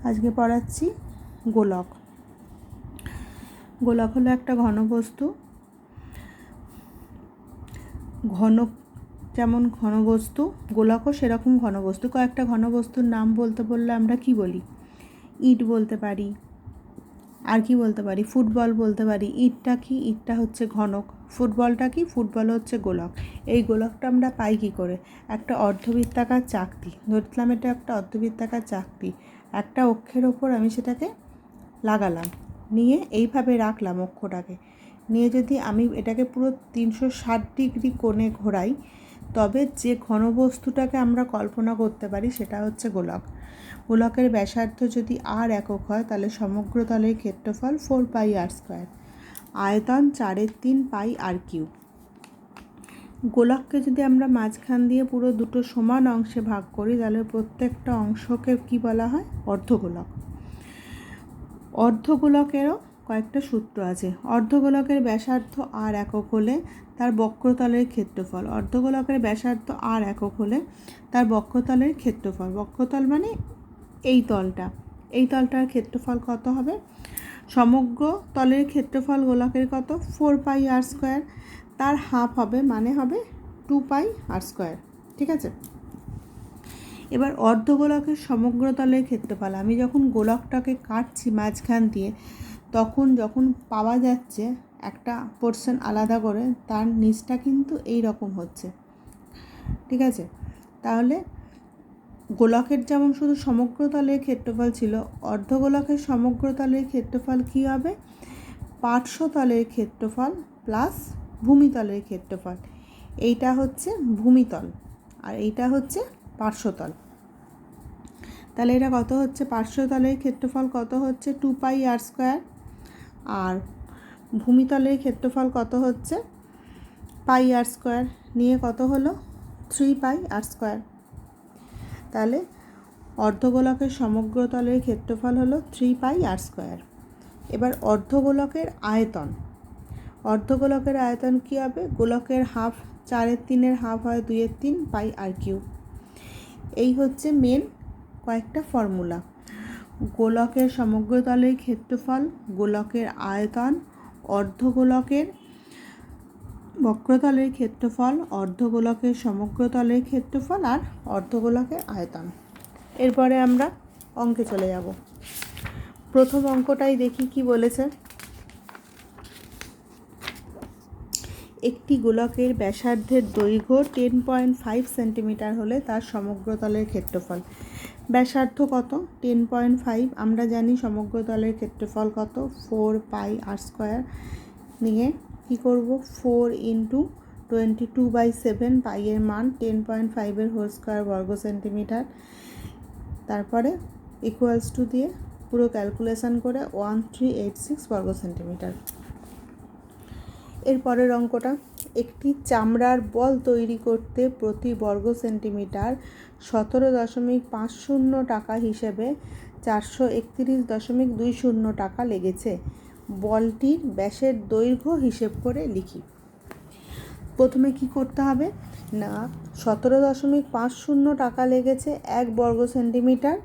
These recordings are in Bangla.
আজকে পড়াচ্ছি গোলক। গোলক হলো একটা ঘনবস্তু। যেমন ঘনবস্তু, গোলকও সেরকম ঘনবস্তু। কয়েকটা ঘনবস্তুর নাম বলতে বললে আমরা কি বলি? ইট বলতে পারি, আর কি বলতে পারি? ফুটবল বলতে পারি। ইটটা কি? ইটটা হচ্ছে ঘনক। ফুটবলটা কি? ফুটবল হচ্ছে গোলক। এই গোলকটা আমরা পাই কী করে? একটা অর্ধবৃত্তাকার চাকতি ধরলাম, এটা একটা অর্ধবৃত্তাকার চাকতি। একটা অক্ষের ওপর আমি সেটাকে লাগালাম, নিয়ে এইভাবে রাখলাম অক্ষটাকে, নিয়ে যদি আমি এটাকে পুরো 360 ডিগ্রি কোণে ঘোরাই, তবে যে ঘনবস্তুটাকে আমরা কল্পনা করতে পারি সেটা হচ্ছে গোলক। গোলকের ব্যাসার্ধ যদি r একক হয়, তাহলে সমগ্র তলের ক্ষেত্রফল 4πr², আয়তন 4/3πr³। গোলককে যদি আমরা মাঝখান দিয়ে পুরো দুটো সমান অংশে ভাগ করি, তাহলে প্রত্যেকটা অংশকে কি বলা হয়? অর্ধগোলক। অর্ধগোলকেরও কয়েকটা সূত্র আছে। অর্ধগোলকের ব্যাসার্ধ r একক হলে তার বক্রতলের ক্ষেত্রফল, অর্ধগোলকের ব্যাসার্ধ r একক হলে তার বক্রতলের ক্ষেত্রফল, বক্রতল মানে এই তলটার ক্ষেত্রফল কত হবে? সমগ্র তলের ক্ষেত্রফল গোলকের কত? 4πr²। তার হাফ হবে, মানে হবে 2πr²। ঠিক আছে। এবার অর্ধগোলকের সমগ্র তলের ক্ষেত্রফল, আমি যখন গোলকটাকে কাটছি মাঝখান দিয়ে, যখন পাওয়া যাচ্ছে একটা পোর্শন আলাদা করে, তার নিচটা কিন্তু এই রকম হচ্ছে। ঠিক আছে। তাহলে গোলকের যেমন শুধু সমগ্র তলের ক্ষেত্রফল ছিল, অর্ধগোলকের সমগ্র তলের ক্ষেত্রফল কী হবে? পার্শ্বতলের ক্ষেত্রফল প্লাস ভূমিতলের ক্ষেত্রফল। এইটা হচ্ছে ভূমিতল আর এইটা হচ্ছে পার্শ্বতল। তাহলে এটা কত হচ্ছে? পার্শ্বতলের ক্ষেত্রফল কত হচ্ছে? 2πr², আর ভূমিতলের ক্ষেত্রফল কত হচ্ছে? πr², নিয়ে কত হলো? 3πr²। তাহলে অর্ধগোলকের সমগ্র তলের ক্ষেত্রফল হলো 3πr²। এবার অর্ধগোলকের আয়তন, অর্ধগোলকের আয়তন কী হবে? গোলকের হাফ, 4/3 হাফ হয় 2/3πr³। এই হচ্ছে মেন কয়েকটা ফর্মুলা। গোলকের সমগ্র তলের ক্ষেত্রফল, গোলকের আয়তন, অর্ধগোলকের বক্রতলের ক্ষেত্রফল, অর্ধগোলকের সমগ্র তলের ক্ষেত্রফল আর অর্ধগোলকের আয়তন। এরপরে আমরা অঙ্কে চলে যাব। প্রথম অঙ্কটাই দেখি কি বলেছে। একটি গোলকের ব্যাসার্ধের দৈর্ঘ্য 10.5 সেন্টিমিটার হলে তার সমগ্র তলের ক্ষেত্রফল। ব্যাসার্ধ কত? 10.5। আমরা জানি সমগ্র তলের ক্ষেত্রফল কত? 4πr²। নিয়ে কী করব? 4 × 22/7, পাইয়ের মান 10.5 হোল স্কোয়ার বর্গ সেন্টিমিটার। তারপরে ইকুয়ালস টু দিয়ে পুরো ক্যালকুলেশন করে 1386 বর্গ সেন্টিমিটার। এর পরের অঙ্কটা, একটি চামড়ার বল তৈরি করতে প্রতি বর্গ সেন্টিমিটার 17.50 টাকা হিসেবে 431.20 টাকা লেগেছে। বলটির ব্যাসের দৈর্ঘ্য হিসেব করে লিখি। প্রথমে কি করতে হবে না, 17.50 টাকা লেগেছে 1 বর্গ সেন্টিমিটার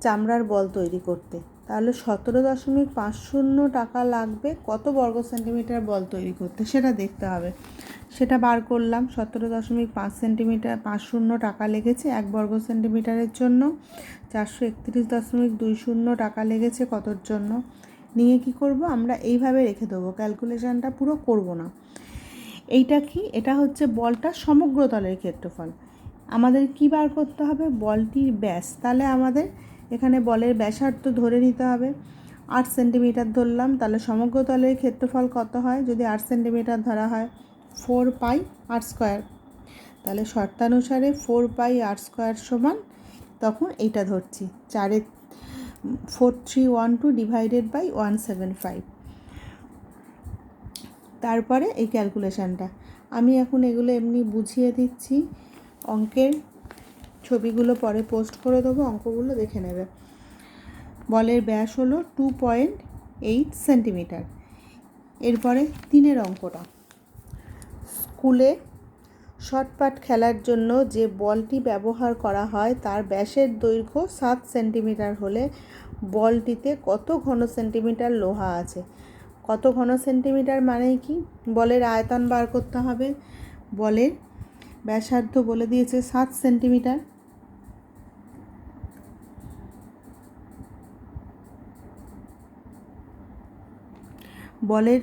চামড়ার বল তৈরি করতে। তাহলে 17.50 টাকা লাগবে কত বর্গ সেন্টিমিটার বল তৈরি করতে, সেটা দেখতে হবে। সেটা বার করলাম। 17.50 টাকা লেগেছে 1 বর্গ সেন্টিমিটারের জন্য, 431.20 টাকা লেগেছে কতর জন্য। নিয়ে কি করব? আমরা এইভাবে রেখে দেবো, ক্যালকুলেশানটা পুরো করব না। এইটা কি? এটা হচ্ছে বলটার সমগ্র তলের ক্ষেত্রফল। আমাদের কি বার করতে হবে? বলটির ব্যাস। তাহলে আমাদের এখানে বলের ব্যাসার্ধ ধরে নিতে হবে। 8 সেন্টিমিটার ধরলাম, তাহলে সমগ্র তলের ক্ষেত্রফল কত হয় যদি 8 সেন্টিমিটার ধরা হয়? 4πr²। তাহলে শর্তানুসারে 4πr² সমান, তখন এইটা ধরছি 4312 ডিভাইডেড বাই 175। তারপরে এই ক্যালকুলেশানটা আমি এখন এগুলো এমনি বুঝিয়ে দিচ্ছি। অঙ্কের ছবিগুলো পরে পোস্ট করে দেবো, অঙ্কগুলো দেখে নেবে। বলের ব্যাস হলো 2.8 সেন্টিমিটার। এরপরে 3 অঙ্কটা, স্কুলে শটপাট খেলার জন্য যে বলটি ব্যবহার করা হয় তার ব্যাসের দৈর্ঘ্য 7 সেন্টিমিটার হলে বলটিতে কত ঘন সেন্টিমিটার লোহা আছে। কত ঘন সেন্টিমিটার মানে কি? বলের আয়তন বার করতে হবে। বলের ব্যাসার্ধ বলে দিয়েছে 7 সেন্টিমিটার। বলের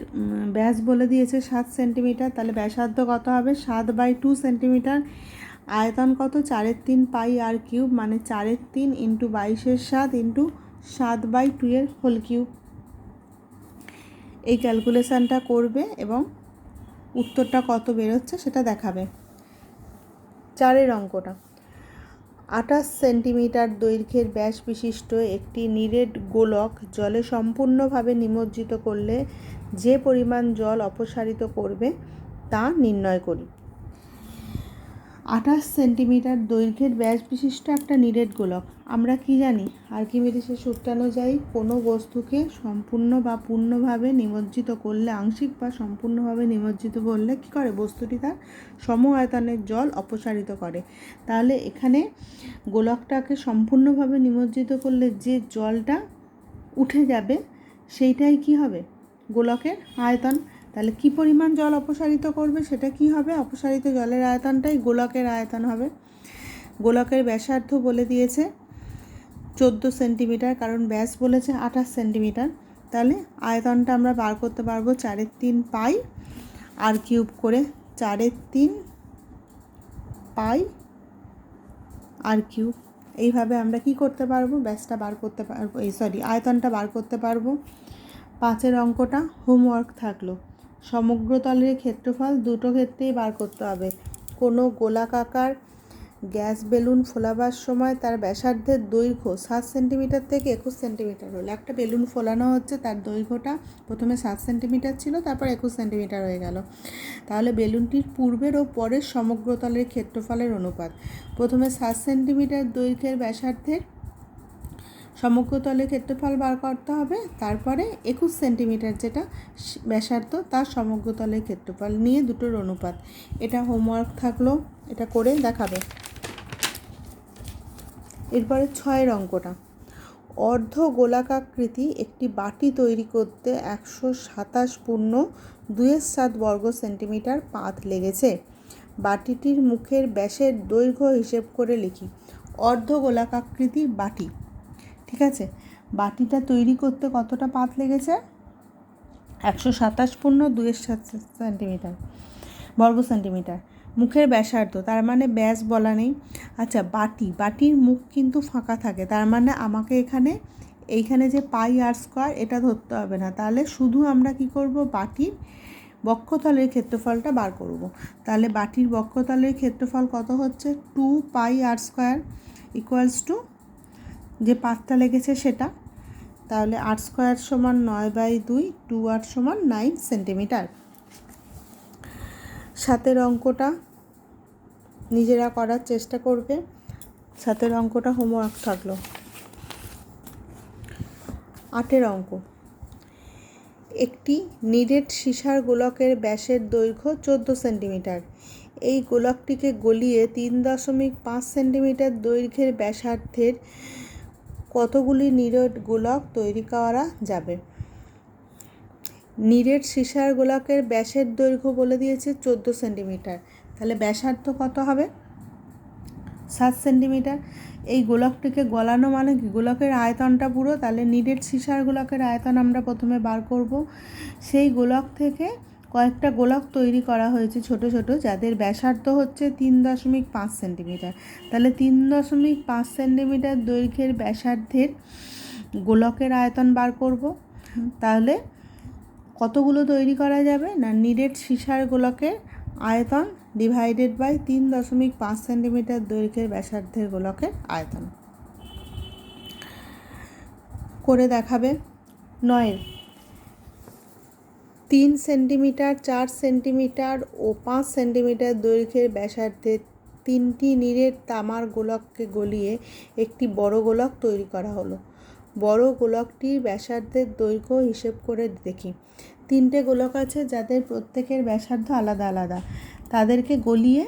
ব্যাস বলে দিয়েছে 7 সেন্টিমিটার, তাহলে ব্যাসার্ধ কত হবে? 7/2 সেন্টিমিটার। আয়তন কত? 4/3 পাই আর কিউব, মানে 4/3 ইন্টু 22/7 ইন্টু 7/2 এর হোল কিউব। এই ক্যালকুলেশানটা করবে এবং উত্তরটা কত বেরোচ্ছে সেটা দেখাবে। 4 অঙ্কটা, 28 সেন্টিমিটার দৈর্ঘ্যের ব্যাস বিশিষ্ট একটি নিরেট গোলক জলে সম্পূর্ণভাবে নিমজ্জিত করলে যে পরিমাণ জল অপসারিত করবে তা নির্ণয় করি। 28 সেন্টিমিটার দৈর্ঘ্যের ব্যাস বিশিষ্ট একটা নিরেট গোলক। আমরা কি জানি? আর্কিমিডিসের সূত্রানুযায়ী কোনো বস্তুকে সম্পূর্ণ বা পূর্ণভাবে নিমজ্জিত করলে, আংশিক বা সম্পূর্ণভাবে নিমজ্জিত করলে কী করে? বস্তুটি তার সম আয়তনের জল অপসারিত করে। তাহলে এখানে গোলকটাকে সম্পূর্ণভাবে নিমজ্জিত করলে যে জলটা উঠে যাবে সেইটাই কি হবে? গোলকের আয়তন। তাহলে কি পরিমাণ জল অপসারিত করবে সেটা কি হবে? অপসারিত জলের আয়তনটাই গোলকের আয়তন হবে। গোলকের ব্যাসার্ধ বলে দিয়েছে 14 সেন্টিমিটার, কারণ ব্যাস বলেছে 28 সেন্টিমিটার। তাহলে আয়তনটা আমরা বার করতে পারবো 4/3 পাই আর কিউব করে। 4/3 পাই আর কিউব। এইভাবে আমরা কি করতে পারবো? ব্যাসটা বার করতে পারবো, আয়তনটা বার করতে পারবো। 5 অঙ্কটা হোমওয়ার্ক থাকলো। সমগ্র তলের ক্ষেত্রফল দুটো ক্ষেত্রেই বার করতে হবে। কোনো গোলাকার গ্যাস বেলুন ফোলাবার সময় তার ব্যাসার্ধের দৈর্ঘ্য 7 সেন্টিমিটার থেকে 21 সেন্টিমিটার হলো। একটা বেলুন ফোলানো হচ্ছে, তার দৈর্ঘ্যটা প্রথমে 7 সেন্টিমিটার ছিল, তারপর 21 সেন্টিমিটার হয়ে গেল। তাহলে বেলুনটির পূর্বের ও পরের সমগ্র তলের ক্ষেত্রফলের অনুপাত। প্রথমে 7 সেন্টিমিটার দৈর্ঘ্যের ব্যাসার্ধের সমগ্র তলের ক্ষেত্রফল বার করতে হবে, তারপরে 21 সেন্টিমিটার যেটা ব্যাসার্ধ তার সমগ্র তলের ক্ষেত্রফল নিয়ে দুটোর অনুপাত। এটা হোমওয়ার্ক থাকলো, এটা করে দেখাবে। এরপরে 6 অঙ্কটা, অর্ধ গোলাকাকৃতি একটি বাটি তৈরি করতে 127 পূর্ণ 2/7 বর্গ সেন্টিমিটার পাত লেগেছে। বাটিটির মুখের ব্যাসের দৈর্ঘ্য হিসেব করে লিখি। অর্ধ গোলাকাকৃতি বাটি, ঠিক আছে, বাটিটা তৈরি করতে কতটা পাত লেগেছে? 127 পূর্ণ 2/7 সেন্টিমিটার বর্গ সেন্টিমিটার। মুখের ব্যাসার্ধ, তার মানে ব্যাস বলা নেই। আচ্ছা, বাটির মুখ কিন্তু ফাঁকা থাকে, তার মানে আমাকে এইখানে যে পাই আর স্কোয়ার এটা ধরতে হবে না। তাহলে শুধু আমরা কি করব? বাটির বক্ষতলের ক্ষেত্রফলটা বার করব। তাহলে বাটির বক্ষতলের ক্ষেত্রফল কত হচ্ছে? 2 পাই আর স্কোয়ার ইকুয়ালস টু যে পাতটা লেগেছে সেটা। তাহলে আর স্কোয়ার সমান 9/2, 2r সমান 9 সেন্টিমিটার। 7 অঙ্কটা নিজেরা করার চেষ্টা করবে। 7 অঙ্কটা হোমওয়ার্ক থাকলো। 8 অঙ্ক, একটি নিরেট সীসার গোলকের ব্যাসের দৈর্ঘ্য 14 সেন্টিমিটার। এই গোলকটিকে গলিয়ে 3.5 সেন্টিমিটার দৈর্ঘ্যের ব্যাসার্ধের কতগুলি নিরেট গোলক তৈরি করা যাবে? নিরেট সীসার গোলকের ব্যাসের দৈর্ঘ্য বলে দিয়েছে 14 সেন্টিমিটার, তাহলে ব্যাসার্ধ কত হবে? 7 সেন্টিমিটার। এই গোলকটিকে গলানো মানে কি? গোলকের আয়তনটা পুরো। তাহলে নিরেট সীসার গোলকের আয়তন আমরা প্রথমে বার করব। সেই গোলক থেকে কয়েকটা গোলক তৈরি করা হয়েছে ছোট ছোট, যাদের ব্যাসার্ধ হচ্ছে 3.5 সেন্টিমিটার। তাহলে 3.5 সেন্টিমিটার দৈর্ঘ্যের ব্যাসার্ধের গোলকের আয়তন বার করব। তাহলে কতগুলো তৈরি করা যাবে? না, নিরেট সীসার গোলকের আয়তন ডিভাইডেড বাই 3.5 সেন্টিমিটার দৈর্ঘ্যের ব্যাসার্ধের গোলকের আয়তন করে দেখাবে। 9, 3 সেন্টিমিটার, 4 সেন্টিমিটার ও 5 সেন্টিমিটার দৈর্ঘ্যের ব্যাসার্ধের 3টি নিরেট তামার গোলককে গলিয়ে একটি বড় গোলক তৈরি করা হলো। বড় গোলকটির ব্যাসার্ধের দৈর্ঘ্য হিসেব করে দেখি। 3টে গোলক আছে যাদের প্রত্যেকের ব্যাসার্ধ আলাদা আলাদা, তাদেরকে গলিয়ে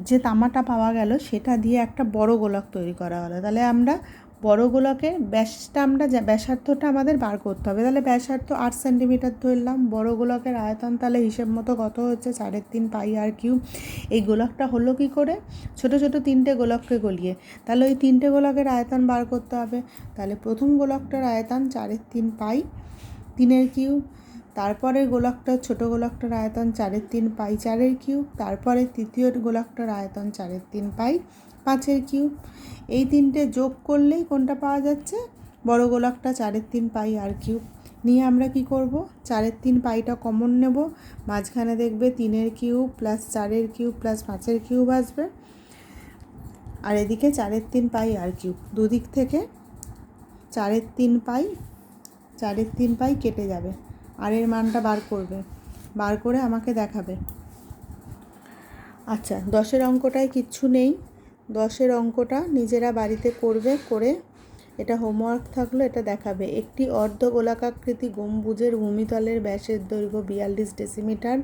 যে তামাটা পাওয়া গেল সেটা দিয়ে একটা বড় গোলক তৈরি করা হলো। তাহলে আমরা বড় গোলকের ব্যাসার্ধটা আমাদের বার করতে হবে। তাহলে ব্যাসার্ধ 8 সেন্টিমিটার ধরলাম। বড় গোলকের আয়তন তাহলে হিসেব মতো কত হচ্ছে 3.5 পাই আর কিউব। এই গোলকটা হলো কি করে? ছোট ছোট 3টে গোলককে গলিয়ে। তাহলে ওই 3টে গোলকের আয়তন বার করতে হবে। তাহলে প্রথম গোলকটার আয়তন 4/3 পাই 3 কিউব। তারপরে গোলকটা ছোট গোলকটার আয়তন 4/3 পাই 4 কিউব। তারপরে তৃতীয় গোলকটার আয়তন 4/3 পাই 5 কিউব। এই 3টে যোগ করলেই কোনটা পাওয়া যাচ্ছে? বড় গোলকটা 4/3 পাই আর কিউব। নিয়ে আমরা কি করব? 4/3 পাইটা কমন নেব, মাঝখানে দেখবে 3 cube plus 4 cube plus 5 cube আসবে, আর এদিকে 4/3 পাই আর কিউব। দুদিক থেকে 4/3 পাই কেটে যাবে, আর এর মানটা বার করবে, বার করে আমাকে দেখাবে। আচ্ছা, 10-এর অঙ্কটায় কিচ্ছু নেই, 10-এর অঙ্কটা নিজেরা বাড়িতে করবে, করে এটা হোমওয়ার্ক থাকলো, এটা দেখাবে। একটি অর্ধ গোলাকাকৃতি গম্বুজের ভূমিতলের ব্যাসের দৈর্ঘ্য 42 ডেসিমিটার।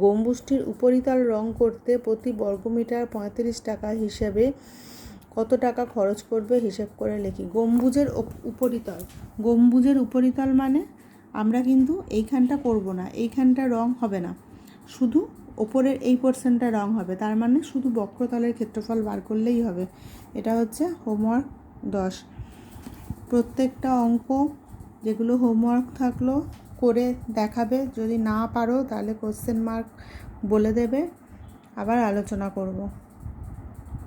গম্বুজটির উপরিতল রং করতে প্রতি বর্গমিটার 35 টাকা হিসেবে কত টাকা খরচ করবে হিসেব করে লিখি। গম্বুজের উপরিতল মানে আমরা কিন্তু এইখানটা করব না, এইখানটা রং হবে না, শুধু ওপরের এই পোর্শনটা রং হবে। তার মানে শুধু বক্রতলের ক্ষেত্রফল বার করলেই হবে। এটা হচ্ছে হোমওয়ার্ক 10। প্রত্যেকটা অঙ্ক যেগুলো হোমওয়ার্ক থাকলো করে দেখাবে। যদি না পারো তাহলে কোশ্চেন মার্ক বলে দেবে, আবার আলোচনা করব।